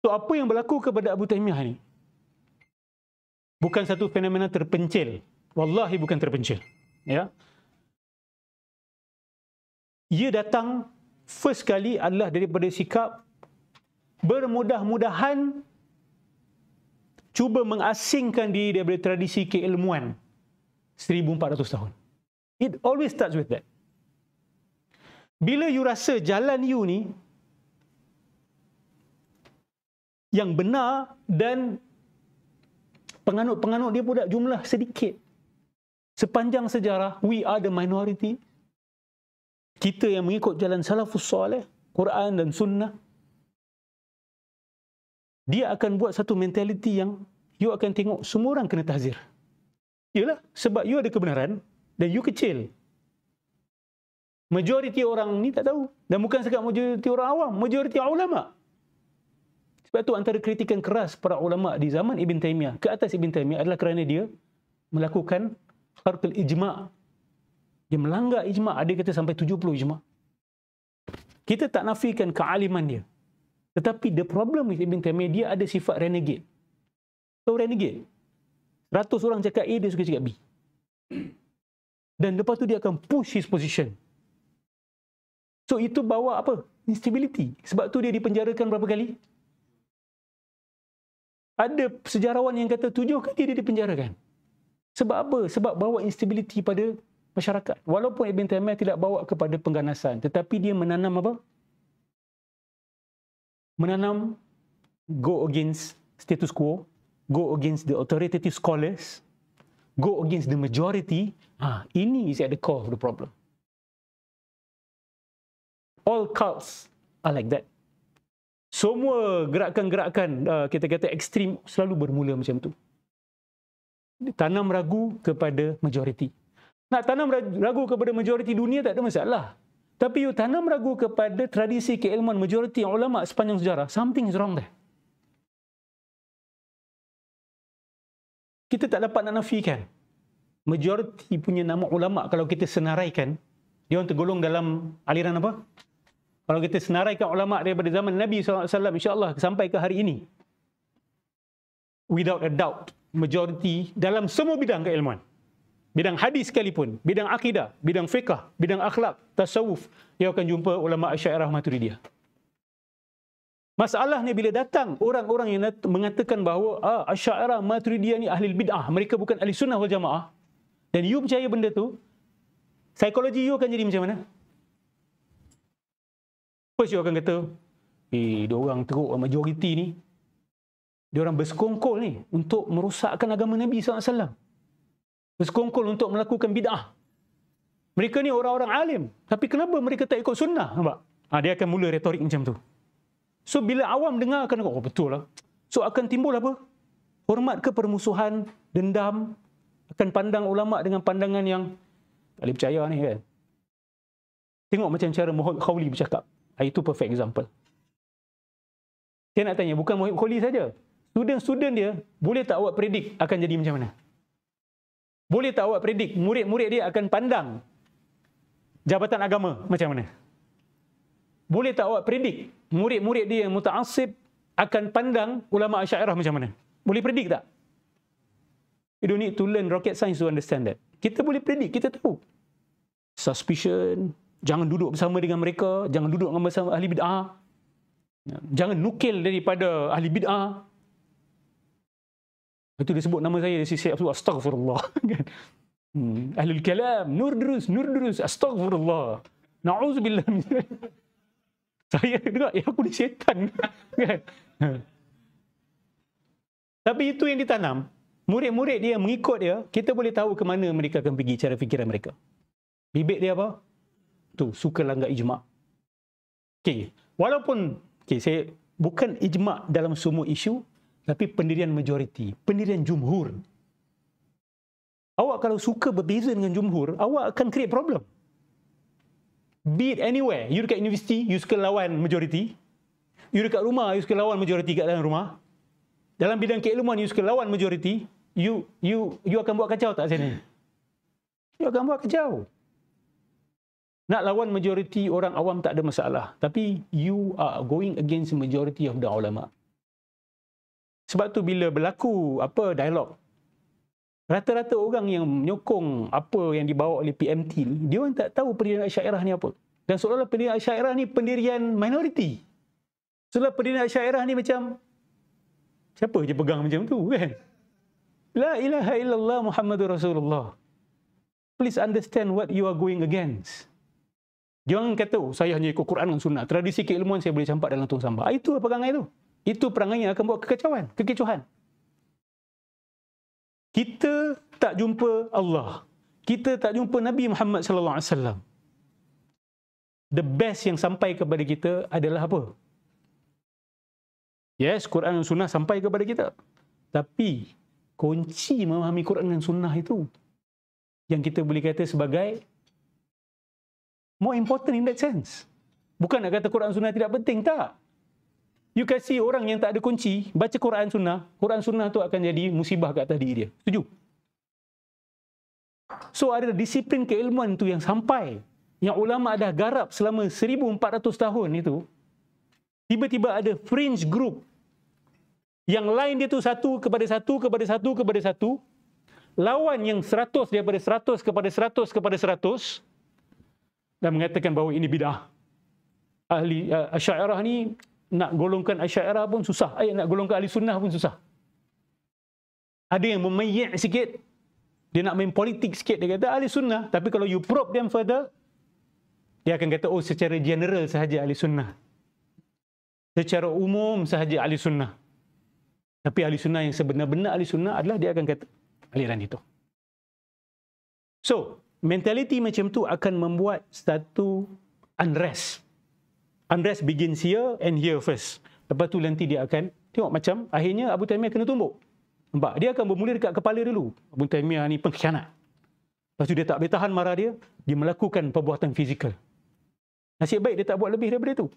So apa yang berlaku kepada Abu Taimiyah ni bukan satu fenomena terpencil. Wallahi bukan terpencil. Ya. Ia datang first kali adalah daripada sikap bermudah-mudahan cuba mengasingkan diri daripada tradisi keilmuan 1400 tahun. It always starts with that. Bila you rasa jalan you ni yang benar dan penganut-penganut dia pun jumlah sedikit. Sepanjang sejarah, we are the minority. Kita yang mengikut jalan salafus soleh, Quran dan sunnah. Dia akan buat satu mentality yang you akan tengok semua orang kena tahzir. Yalah, sebab you ada kebenaran dan you kecil. Majoriti orang ni tak tahu. Dan bukan sekadar majoriti orang awam, majoriti ulama. Sebab tu antara kritikan keras para ulama di zaman Ibn Taymiyah ke atas Ibn Taymiyah adalah kerana dia melakukan kharqul ijma'. Dia melanggar ijma', ada kata sampai 70 ijma'. Kita tak nafikan kealiman dia. Tetapi the problem with Ibn Taymiyah, dia ada sifat renegade. So renegade. 100 orang cakap A, dia suka cakap B. Dan lepas tu dia akan push his position. So itu bawa apa? Instability. Sebab tu dia dipenjarakan berapa kali? Ada sejarawan yang kata 7 kali dia dipenjarakan. Sebab apa? Sebab bawa instability pada masyarakat. Walaupun Ibn Taymiyah tidak bawa kepada pengganasan, tetapi dia menanam apa? Menanam go against status quo, go against the authoritative scholars, go against the majority. Ini is at the core of the problem. All cults are like that. Semua gerakan-gerakan kita kata ekstrim selalu bermula macam tu. Tanam ragu kepada majoriti. Nak tanam ragu kepada majoriti dunia tak ada masalah. Tapi you tanam ragu kepada tradisi keilmuan majoriti ulama sepanjang sejarah, something is wrong there. Kita tak dapat nak nafikan. Majoriti punya nama ulama kalau kita senaraikan, dia orang tergolong dalam aliran apa? Kalau kita senaraikan ulama daripada zaman Nabi SAW, insya-Allah sampai ke hari ini, without a doubt, majoriti dalam semua bidang keilmuan, bidang hadis sekalipun, bidang akidah, bidang fiqh, bidang akhlak, tasawuf, dia akan jumpa ulama Asy'ariyah Maturidiyah. Masalahnya bila datang orang-orang yang mengatakan bahawa Asy'ariyah Maturidiyah ni ahli bid'ah, mereka bukan ahli sunnah wal jamaah, dan you percaya benda tu, psikologi you akan jadi macam mana? First you akan kata, diorang teruk majoriti ni, diorang bersekongkol ni untuk merosakkan agama Nabi SAW. Bersekongkol untuk melakukan bid'ah. Mereka ni orang-orang alim, tapi kenapa mereka tak ikut sunnah? Nampak? Dia akan mula retorik macam tu. So bila awam dengar akan oh betul lah. So akan timbul apa? Hormat ke permusuhan, dendam, akan pandang ulama dengan pandangan yang tak boleh percaya ni kan. Tengok macam cara Muhammad Khawli bercakap. Itu perfect example. Saya nak tanya, bukan Muhammad Khawli saja. Student-student dia, boleh tak awak predict akan jadi macam mana? Boleh tak awak predict murid-murid dia akan pandang jabatan agama macam mana? Boleh tak awak predict murid-murid dia yang muta'assib akan pandang ulama Asy'ariyah macam mana? Boleh predict tak? You don't need to learn rocket science to understand that. Kita boleh predict, kita tahu. Suspicion, jangan duduk bersama dengan mereka, jangan duduk bersama ahli bid'ah. Jangan nukil daripada ahli bid'ah. Itu dia sebut nama saya, dia siap astaghfirullah. Ahlul kalam, nur durus, astaghfirullah. Na'udzubillah. Saya dengar, aku ni syaitan. Tapi itu yang ditanam. Murid-murid dia mengikut dia, kita boleh tahu ke mana mereka akan pergi cara fikiran mereka. Bibit dia apa? Tu, suka langgar ijma'. Okey, walaupun saya bukan ijma' dalam semua isu, tapi pendirian majoriti, pendirian jumhur. Awak kalau suka berbeza dengan jumhur, awak akan create problem. Be it anywhere. You dekat universiti, you suka lawan majoriti. You dekat rumah, you suka lawan majoriti kat dalam rumah. Dalam bidang keilmuan, you suka lawan majoriti. You akan buat kacau tak sini? You akan buat kacau. Nak lawan majoriti orang awam tak ada masalah. Tapi you are going against majority of the ulama. Sebab tu bila berlaku dialog, rata-rata orang yang menyokong apa yang dibawa oleh PMT ni, dia orang tak tahu pendirian Asy'ariyah ni apa. Dan seolah-olah pendirian Asy'ariyah ni pendirian minoriti. Seolah pendirian Asy'ariyah ni macam, siapa je pegang macam tu kan? La ilaha illallah Muhammadur Rasulullah. Please understand what you are going against. Jangan kata, saya hanya ikut Quran dan Sunnah. Tradisi keilmuan saya boleh campak dalam tong sampah. Itu perangai tu. Itu perangai yang akan buat kekacauan, kekecohan. Kita tak jumpa Allah. Kita tak jumpa Nabi Muhammad sallallahu alaihi wasallam. The best yang sampai kepada kita adalah apa? Yes, Quran dan Sunnah sampai kepada kita. Tapi kunci memahami Quran dan Sunnah itu yang kita boleh kata sebagai more important in that sense. Bukan nak kata Quran Sunnah tidak penting, tak. You kasih orang yang tak ada kunci baca Quran Sunnah tu akan jadi musibah kat atas diri dia. Setuju? So ada disiplin keilmuan tu yang sampai, yang ulama dah garap selama 1400 tahun itu, tiba-tiba ada fringe group yang lain dia tu satu kepada satu, lawan yang 100 daripada 100 kepada 100 kepada 100 dan mengatakan bahawa ini bidah. Ahli Asy'ariyah ni nak golongkan Asy'ariyah pun susah, nak golongkan ahli sunnah pun susah. Ada yang memayyak sikit, dia nak main politik sikit, dia kata ahli sunnah, tapi kalau you probe them further, dia akan kata, oh secara general sahaja ahli sunnah, secara umum sahaja ahli sunnah. Tapi ahli sunnah yang sebenar-benar ahli sunnah adalah dia akan kata aliran itu. So, mentality macam tu akan membuat satu unrest. Unrest begins here and here first. Lepas tu nanti dia akan tengok macam akhirnya Abu Taimiyah kena tumbuk. Nampak? Dia akan bermula dekat kepala dulu. Abu Taimiyah ni pengkhianat. Lepas tu dia tak boleh tahan marah dia, dia melakukan perbuatan fizikal. Nasib baik dia tak buat lebih daripada itu.